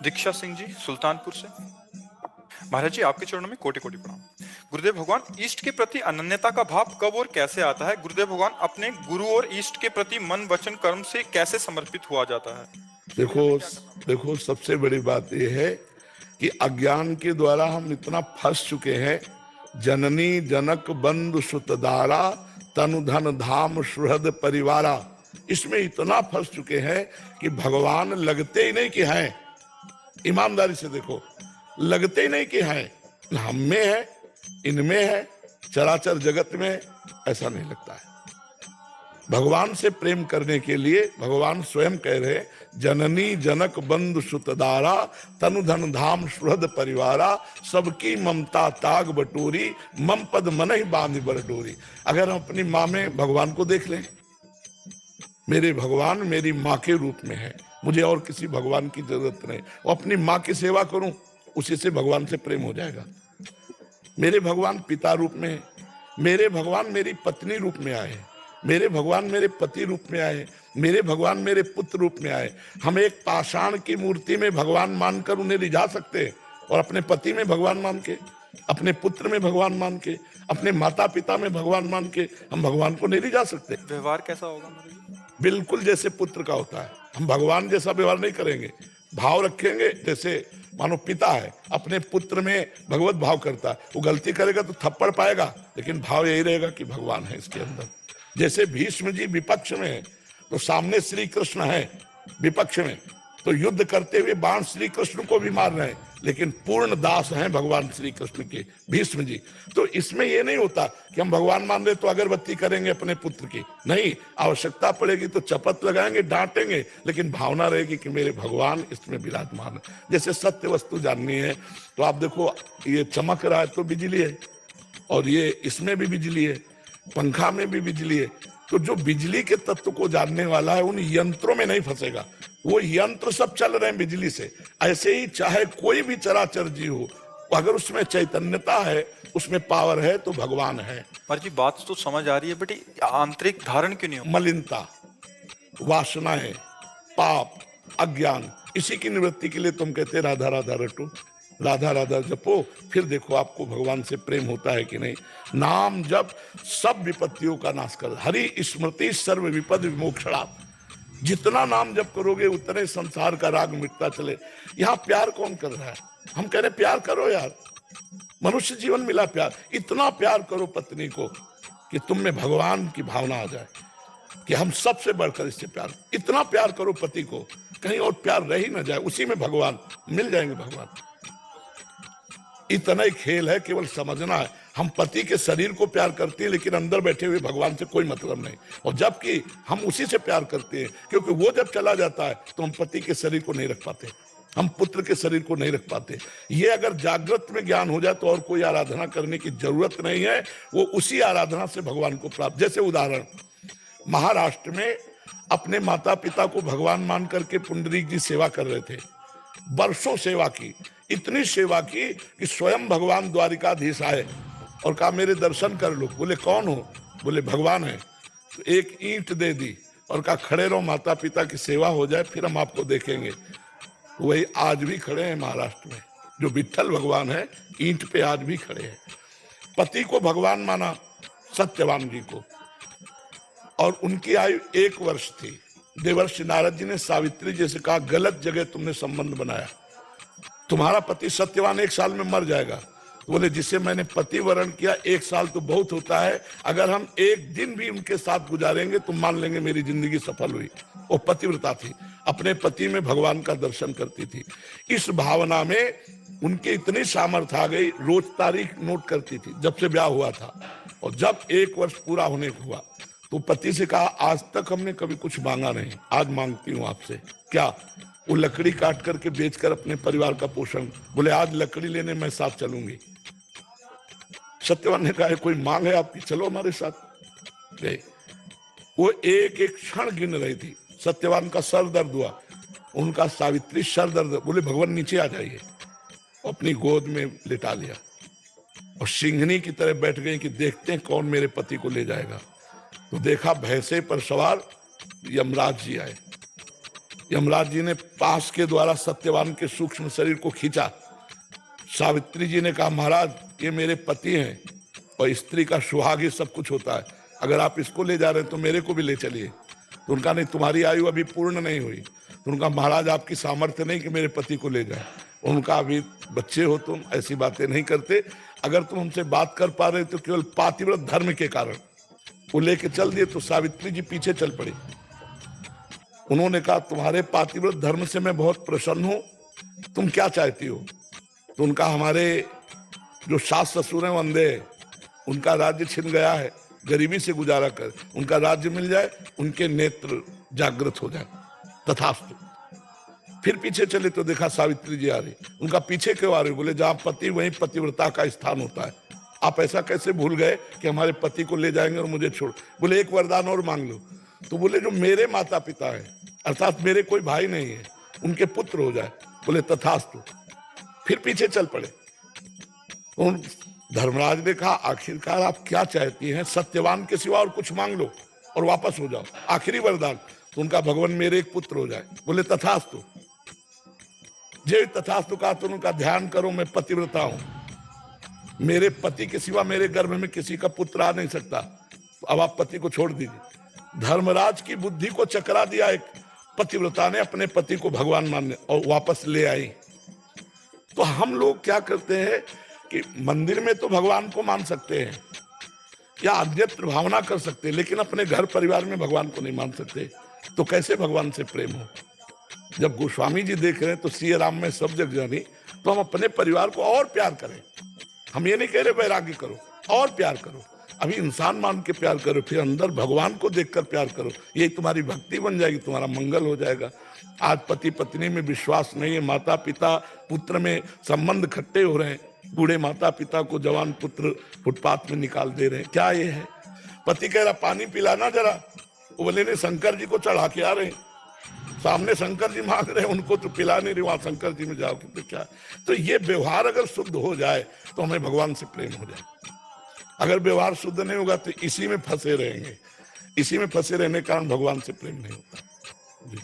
दीक्षा सिंह जी सुल्तानपुर से। महाराज जी, आपके चरणों में कोटि कोटि प्रणाम। गुरुदेव भगवान, इष्ट के प्रति अनन्यता का भाव कब और कैसे आता है? गुरुदेव भगवान, अपने गुरु और इष्ट के प्रति मन वचन कर्म से कैसे समर्पित हुआ जाता है? इसके लिए देखो हमें क्या करना पड़ेगा? देखो सबसे बड़ी बात यह है कि अज्ञान के द्वारा हम इतना फंस चुके हैं। जननी जनक बंधु सुतदारा तनु धन धाम सुहृद परिवारा, इसमें इतना फंस चुके हैं कि भगवान लगते ही नहीं कि हैं। ईमानदारी से देखो, लगते ही नहीं कि हैं। हम में है, इनमें है, चराचर जगत में ऐसा नहीं लगता है। भगवान से प्रेम करने के लिए भगवान स्वयं कह रहे, जननी जनक बंधु सुतदारा तनु धन धाम सुहृद परिवारा, सबकी ममता ताग बटोरी मम पद मन ही बांध बर डोरी। अगर हम अपनी माँ में भगवान को देख लें, मेरे भगवान मेरी माँ के रूप में है, मुझे और किसी भगवान की जरूरत नहीं, और अपनी माँ की सेवा करूं, उसी से भगवान से प्रेम हो जाएगा। मेरे भगवान पिता रूप में है, मेरे भगवान मेरी पत्नी रूप में आए, मेरे भगवान मेरे पति रूप में आए, मेरे भगवान मेरे पुत्र रूप में आए। हम एक पाषाण की मूर्ति में भगवान मानकर उन्हें रिझा सकते हैं, और अपने पति में भगवान मान के, अपने पुत्र में भगवान मान के, अपने माता पिता में भगवान मान के हम भगवान को नहीं रिझा सकते। व्यवहार कैसा होगा महाराज जी? बिल्कुल जैसे पुत्र का होता है। हम भगवान जैसा व्यवहार नहीं करेंगे, भाव रखेंगे। जैसे मानो पिता है, अपने पुत्र में भगवत भाव करता है, वो गलती करेगा तो थप्पड़ पाएगा, लेकिन भाव यही रहेगा कि भगवान है इसके अंदर। जैसे भीष्म जी विपक्ष में है, तो सामने श्री कृष्ण है, विपक्ष में तो युद्ध करते हुए बाण श्री कृष्ण को भी मार रहे हैं, लेकिन पूर्ण दास हैं भगवान श्री कृष्ण के भीष्म जी। तो इसमें यह नहीं होता कि हम भगवान मान रहे तो अगरबत्ती करेंगे अपने पुत्र की, नहीं, आवश्यकता पड़ेगी तो चपत लगाएंगे, डांटेंगे, लेकिन भावना रहेगी कि मेरे भगवान इसमें विराजमान है। जैसे सत्य वस्तु जाननी है तो आप देखो, ये चमक रहा है तो बिजली है, और ये इसमें भी बिजली है, पंखा में भी बिजली है। तो जो बिजली के तत्व को जानने वाला है उन यंत्रों में नहीं फंसेगा। वो यंत्र सब चल रहे हैं बिजली से। ऐसे ही चाहे कोई भी चराचर जीव हो, अगर उसमें चैतन्यता है, उसमें पावर है, तो भगवान है। महाराज जी, बात तो समझ आ रही है, बट आंतरिक धारण क्यों नहीं हो? मलिनता, वासनाएं, पाप, अज्ञान, इसी की निवृत्ति के लिए तुम कहते राधा राधा रटो, राधा राधा जपो, फिर देखो आपको भगवान से प्रेम होता है कि नहीं। नाम जप सब विपत्तियों का नाश कर, हरि स्मृति सर्व विपद विमोक्षणा। जितना नाम जप करोगे उतने संसार का राग मिटता चले। यहाँ प्यार कौन कर रहा है? हम कह रहे प्यार करो यार, मनुष्य जीवन मिला प्यार। इतना प्यार करो पत्नी को कि तुम में भगवान की भावना आ जाए कि हम सबसे बढ़कर इससे प्यार। इतना प्यार करो पति को, कहीं और प्यार रह ही ना जाए, उसी में भगवान मिल जाएंगे। भगवान इतना ही खेल है, केवल समझना है। हम पति के शरीर को प्यार करते हैं, लेकिन अंदर बैठे हुए भगवान से कोई मतलब नहीं। और जबकि हम उसी से प्यार करते हैं, क्योंकि वो जब चला जाता है तो हम पति के शरीर को नहीं रख पाते, हम पुत्र के शरीर को नहीं रख पाते। ये अगर जागृत में ज्ञान हो जाए तो और कोई आराधना करने की जरूरत नहीं है, वो उसी आराधना से भगवान को प्राप्त। जैसे उदाहरण, महाराष्ट्र में अपने माता पिता को भगवान मान करके पुंडरीक जी सेवा कर रहे थे, वर्षों सेवा की, इतनी सेवा की कि स्वयं भगवान द्वारिकाधीश आए और कहा मेरे दर्शन कर लो। बोले कौन हो? बोले भगवान है। तो एक ईंट दे दी और कहा खड़े रहो, माता पिता की सेवा हो जाए, फिर हम आपको देखेंगे। वही आज भी खड़े हैं महाराष्ट्र में, जो विठ्ठल भगवान है, ईंट पे आज भी खड़े हैं। पति को भगवान माना सत्यवान जी को, और उनकी आयु 1 वर्ष थी। देवर्षि नारद जी ने सावित्री जी से कहा गलत जगह तुमने संबंध बनाया, तुम्हारा पति सत्यवान 1 साल में मर जाएगा। तो बोले जिसे मैंने पति वरण किया 1 साल तो बहुत होता है, अगर हम 1 दिन भी उनके साथ गुजारेंगे तो मान लेंगे मेरी जिंदगी सफल हुई। वो पतिव्रता थी, अपने पति में भगवान का दर्शन करती थी। इस भावना में उनकी इतनी सामर्थ्य आ गई, रोज तारीख नोट करती थी जब से ब्याह हुआ था। और जब 1 वर्ष पूरा होने को हुआ तो पति से कहा आज तक हमने कभी कुछ मांगा नहीं, आज मांगती हूँ आपसे। क्या? वो लकड़ी काट करके बेचकर अपने परिवार का पोषण। बोले आज लकड़ी लेने मैं साथ चलूंगी। सत्यवान ने कहा कोई मांग है आपकी, चलो हमारे साथ। गए। वो एक एक क्षण गिन रही थी। सत्यवान का सर दर्द हुआ, उनका सावित्री सर दर्द। बोले भगवान नीचे आ जाइए, अपनी गोद में लिटा लिया और सिंहनी की तरह बैठ गई कि देखते हैं कौन मेरे पति को ले जाएगा। तो देखा भैंसे पर सवार यमराज जी आए यमराज जी ने पास के द्वारा सत्यवान के सूक्ष्म शरीर को खींचा। सावित्री जी ने कहा महाराज ये मेरे पति हैं और स्त्री का सुहाग ही सब कुछ होता है, अगर आप इसको ले जा रहे हैं तो मेरे को भी ले चलिए। तो उनका नहीं, तुम्हारी आयु अभी पूर्ण नहीं हुई। तो उनका महाराज आपकी सामर्थ्य नहीं कि मेरे पति को ले जाए। उनका अभी बच्चे हो तुम, ऐसी बातें नहीं करते। अगर तुम हमसे बात कर पा रहे तो केवल पातिव्रत धर्म के कारण। वो लेके चल दिए तो सावित्री जी पीछे चल पड़ी। उन्होंने कहा तुम्हारे पातिव्रत धर्म से मैं बहुत प्रसन्न हूं, तुम क्या चाहती हो? तो उनका हमारे जो सास ससुर हैं वो अंधे हैं, उनका राज्य छिन गया है, गरीबी से गुजारा कर उनका राज्य मिल जाए, उनके नेत्र जागृत हो जाए। तथास्तु। फिर पीछे चले तो देखा सावित्री जी आ रही। उनका पीछे क्यों आ रही? बोले जहां पति वहीं पतिव्रता का स्थान होता है। आप ऐसा कैसे भूल गए कि हमारे पति को ले जाएंगे और मुझे छोड़? बोले एक वरदान और मांग लो। तो बोले जो मेरे माता पिता है, अर्थात मेरे कोई भाई नहीं है, उनके पुत्र हो जाए। बोले तथास्तु। फिर पीछे चल पड़े। उन धर्मराज ने कहा आखिरकार आप क्या चाहती हैं? सत्यवान के सिवा और कुछ मांग लो और वापस हो जाओ, आखिरी वरदान। तो उनका भगवान मेरे एक पुत्र हो जाए। बोले तथास्तु। जे तथास्तु कहा तो उनका ध्यान करो मैं पतिव्रता हूं, मेरे पति के सिवा मेरे गर्भ में किसी का पुत्र आ नहीं सकता। तो अब आप पति को छोड़ दीजिए। धर्मराज की बुद्धि को चकरा दिया एक पतिव्रता ने, अपने पति को भगवान मानने और वापस ले आई। तो हम लोग क्या करते हैं कि मंदिर में तो भगवान को मान सकते हैं या अन्यत्र भावना कर सकते हैं, लेकिन अपने घर परिवार में भगवान को नहीं मान सकते। तो कैसे भगवान से प्रेम हो? जब गोस्वामी जी देख रहे हैं तो सिया राम में सब जग जानी, तो हम अपने परिवार को और प्यार करें। हम ये नहीं कह रहे वैराग्य करो, और प्यार करो। अभी इंसान मान के प्यार करो, फिर अंदर भगवान को देखकर प्यार करो। ये तुम्हारी भक्ति बन जाएगी, तुम्हारा मंगल हो जाएगा। आज पति पत्नी में विश्वास नहीं है, माता पिता पुत्र में संबंध खट्टे हो रहे हैं। बूढ़े माता पिता को जवान पुत्र फुटपाथ में निकाल दे रहे हैं। क्या ये है? पति कह रहा पानी पिलाना जरा, वो बोले नहीं शंकर जी को चढ़ा के आ रहे हैं, सामने शंकर जी मांग रहे हैं, उनको तो पिला नहीं रहे, वहां शंकर जी में जाओगे तो क्या? तो ये व्यवहार अगर शुद्ध हो जाए तो हमें भगवान से प्रेम हो जाए। अगर व्यवहार शुद्ध नहीं होगा तो इसी में फंसे रहेंगे। इसी में फंसे रहने के कारण भगवान से प्रेम नहीं होता। जी।